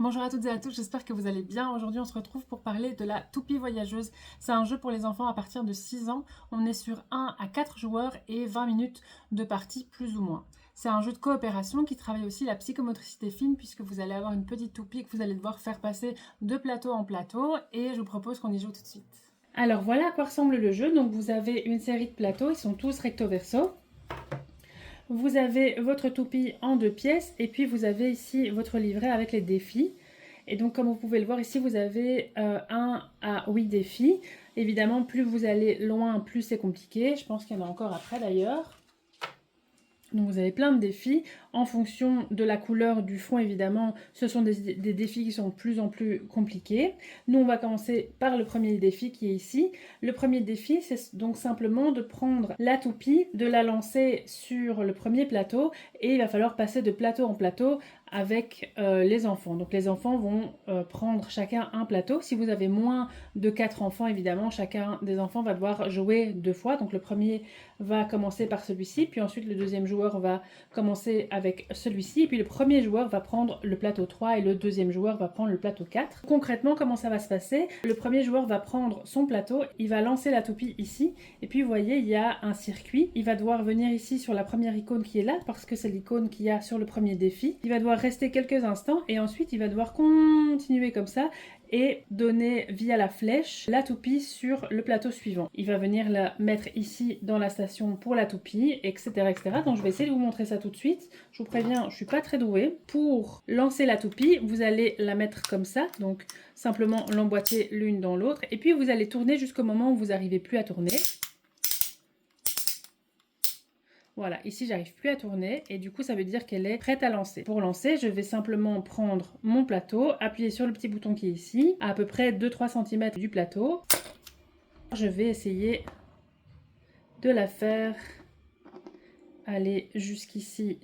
Bonjour à toutes et à tous, j'espère que vous allez bien. Aujourd'hui, on se retrouve pour parler de la toupie voyageuse. C'est un jeu pour les enfants à partir de 6 ans. On est sur 1 à 4 joueurs et 20 minutes de partie plus ou moins. C'est un jeu de coopération qui travaille aussi la psychomotricité fine puisque vous allez avoir une petite toupie que vous allez devoir faire passer de plateau en plateau et je vous propose qu'on y joue tout de suite. Alors voilà à quoi ressemble le jeu. Donc vous avez une série de plateaux, ils sont tous recto verso. Vous avez votre toupie en 2 pièces et puis vous avez ici votre livret avec les défis. Et donc comme vous pouvez le voir ici, vous avez 1 à 8 défis. Évidemment, plus vous allez loin, plus c'est compliqué. Je pense qu'il y en a encore après d'ailleurs. Donc vous avez plein de défis. En fonction de la couleur du fond, évidemment, ce sont des défis qui sont de plus en plus compliqués. Nous, on va commencer par le premier défi qui est ici. Le premier défi, c'est donc simplement de prendre la toupie, de la lancer sur le premier plateau et il va falloir passer de plateau en plateau avec les enfants. Donc les enfants vont prendre chacun un plateau. Si vous avez moins de 4 enfants, évidemment, chacun des enfants va devoir jouer 2 fois. Donc le premier va commencer par celui-ci, puis ensuite le deuxième joueur va commencer avec celui-ci, et puis le premier joueur va prendre le plateau 3 et le deuxième joueur va prendre le plateau 4. Concrètement, comment ça va se passer? Le premier joueur va prendre son plateau, il va lancer la toupie ici, et puis vous voyez, il y a un circuit. Il va devoir venir ici sur la première icône qui est là, parce que c'est l'icône qu'il y a sur le premier défi. Il va devoir rester quelques instants, et ensuite il va devoir continuer comme ça, et donner via la flèche la toupie sur le plateau suivant. Il va venir la mettre ici dans la station pour la toupie, etc. etc. Donc je vais essayer de vous montrer ça tout de suite. Je vous préviens, je suis pas très douée. Pour lancer la toupie, vous allez la mettre comme ça, donc simplement l'emboîter l'une dans l'autre, et puis vous allez tourner jusqu'au moment où vous n'arrivez plus à tourner. Voilà, ici j'arrive plus à tourner et du coup ça veut dire qu'elle est prête à lancer. Pour lancer, je vais simplement prendre mon plateau, appuyer sur le petit bouton qui est ici, à peu près 2-3 cm du plateau. Je vais essayer de la faire aller jusqu'ici.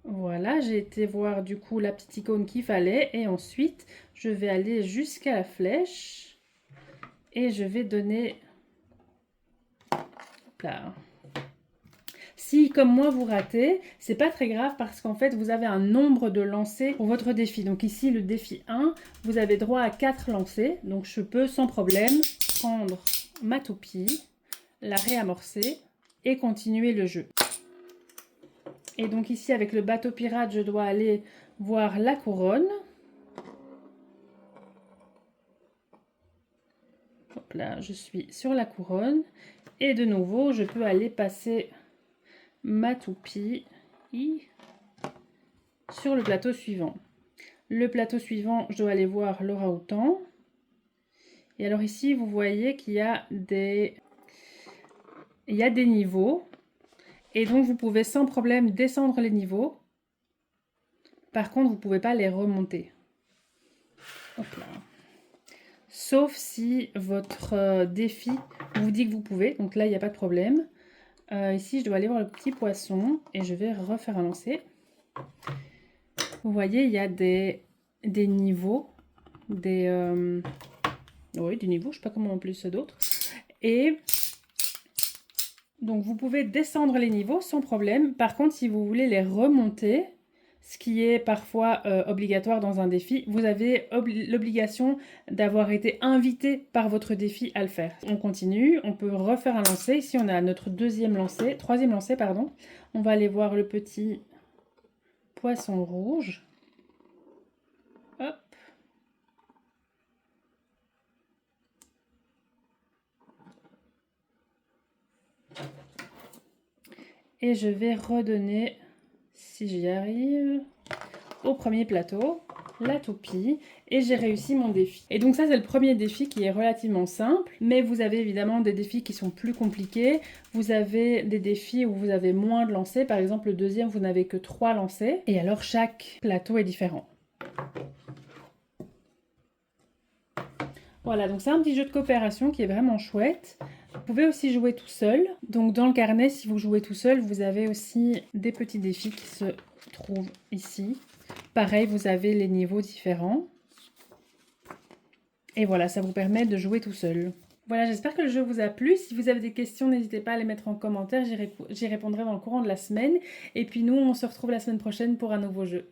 Voilà, j'ai été voir du coup la petite icône qu'il fallait et ensuite je vais aller jusqu'à la flèche et je vais donner... Hop là. Si, comme moi, vous ratez, c'est pas très grave parce qu'en fait, vous avez un nombre de lancers pour votre défi. Donc ici, le défi 1, vous avez droit à 4 lancers. Donc je peux sans problème prendre ma toupie, la réamorcer et continuer le jeu. Et donc ici, avec le bateau pirate, je dois aller voir la couronne. Hop là, je suis sur la couronne. Et de nouveau, je peux aller passer ma toupie sur le plateau suivant. Le plateau suivant, je dois aller voir l'orang-outan. Et alors ici, vous voyez qu'il y a des niveaux. Et donc, vous pouvez sans problème descendre les niveaux. Par contre, vous ne pouvez pas les remonter. Hop là. Sauf si votre défi vous dit que vous pouvez. Donc là, il n'y a pas de problème. Ici, je dois aller voir le petit poisson et je vais refaire un lancer. Vous voyez, il y a des niveaux, oui, des niveaux, je ne sais pas comment en plus d'autres. Et donc, vous pouvez descendre les niveaux sans problème. Par contre, si vous voulez les remonter, ce qui est parfois obligatoire dans un défi, vous avez l'obligation d'avoir été invité par votre défi à le faire. On continue, on peut refaire un lancer. Ici, on a notre troisième lancer, pardon. On va aller voir le petit poisson rouge. Hop. Et je vais redonner, si j'y arrive, au premier plateau, la toupie, et j'ai réussi mon défi. Et donc ça, c'est le premier défi qui est relativement simple, mais vous avez évidemment des défis qui sont plus compliqués. Vous avez des défis où vous avez moins de lancers. Par exemple, le deuxième, vous n'avez que 3 lancers, et alors chaque plateau est différent. Voilà, donc c'est un petit jeu de coopération qui est vraiment chouette. Vous pouvez aussi jouer tout seul. Donc dans le carnet, si vous jouez tout seul, vous avez aussi des petits défis qui se trouvent ici. Pareil, vous avez les niveaux différents. Et voilà, ça vous permet de jouer tout seul. Voilà, j'espère que le jeu vous a plu. Si vous avez des questions, n'hésitez pas à les mettre en commentaire. J'y répondrai dans le courant de la semaine. Et puis nous, on se retrouve la semaine prochaine pour un nouveau jeu.